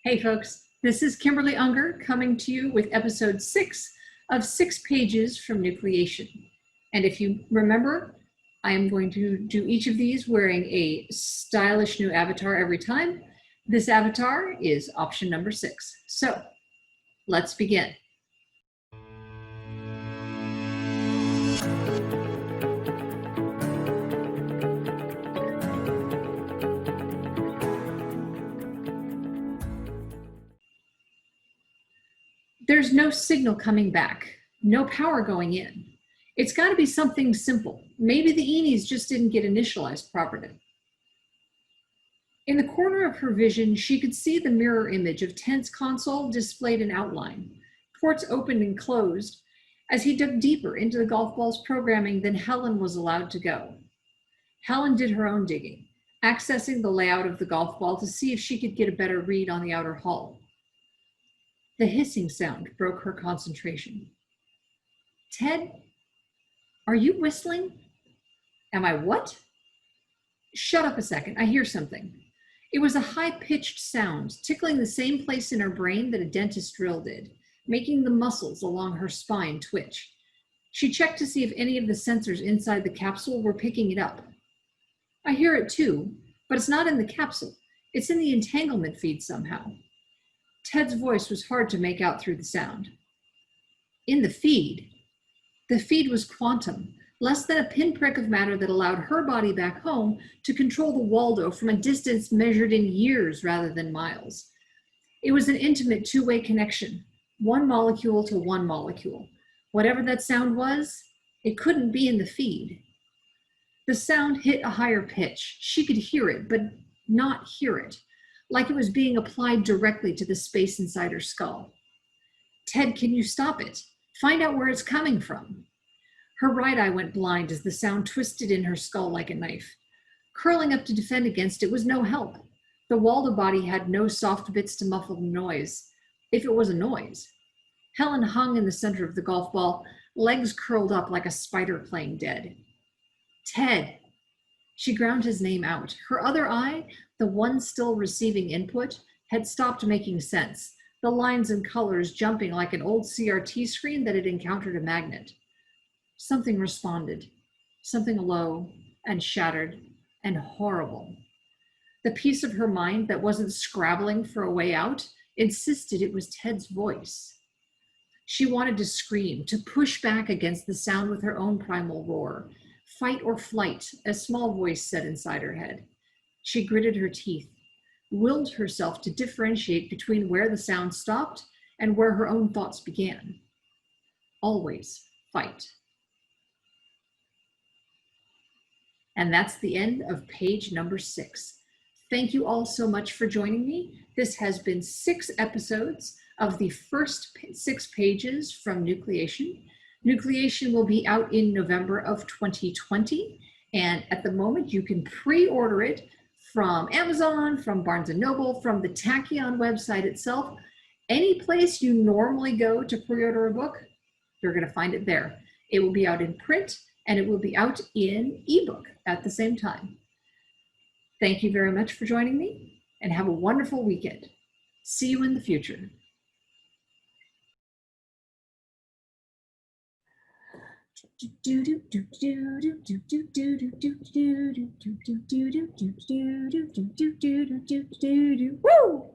Hey folks, this is Kimberly Unger coming to you with episode 6 of 6 pages from Nucleation. And if you remember, I am going to do each of these wearing a stylish new avatar every time. This avatar is option number 6. So let's begin. There's no signal coming back, no power going in. It's got to be something simple. Maybe the Eenies just didn't get initialized properly. In the corner of her vision, she could see the mirror image of Ted's console displayed in outline. Ports opened and closed as he dug deeper into the golf ball's programming than Helen was allowed to go. Helen did her own digging, accessing the layout of the golf ball to see if she could get a better read on the outer hull. The hissing sound broke her concentration. Ted, are you whistling? Am I what? Shut up a second, I hear something. It was a high-pitched sound, tickling the same place in her brain that a dentist drill did, making the muscles along her spine twitch. She checked to see if any of the sensors inside the capsule were picking it up. I hear it too, but it's not in the capsule. It's in the entanglement feed somehow. Ted's voice was hard to make out through the sound. In the feed was quantum, less than a pinprick of matter that allowed her body back home to control the Waldo from a distance measured in years rather than miles. It was an intimate two-way connection, one molecule to one molecule. Whatever that sound was, it couldn't be in the feed. The sound hit a higher pitch. She could hear it, but not hear it, like it was being applied directly to the space inside her skull. Ted, can you stop it? Find out where it's coming from. Her right eye went blind as the sound twisted in her skull like a knife. Curling up to defend against it was no help. The Waldo body had no soft bits to muffle the noise, if it was a noise. Helen hung in the center of the golf ball, legs curled up like a spider playing dead. Ted. She ground his name out. Her other eye, the one still receiving input, had stopped making sense, the lines and colors jumping like an old CRT screen that had encountered a magnet. Something responded, something low and shattered and horrible. The piece of her mind that wasn't scrabbling for a way out insisted it was Ted's voice. She wanted to scream, to push back against the sound with her own primal roar. Fight or flight, a small voice said inside her head. She gritted her teeth, willed herself to differentiate between where the sound stopped and where her own thoughts began. Always fight. And that's the end of page number 6. Thank you all so much for joining me. This has been 6 episodes of the first 6 pages from Nucleation. Nucleation will be out in November of 2020, and at the moment you can pre-order it from Amazon, from Barnes & Noble, from the Tachyon website itself. Any place you normally go to pre-order a book, you're going to find it there. It will be out in print, and it will be out in ebook at the same time. Thank you very much for joining me, and have a wonderful weekend. See you in the future. Woo!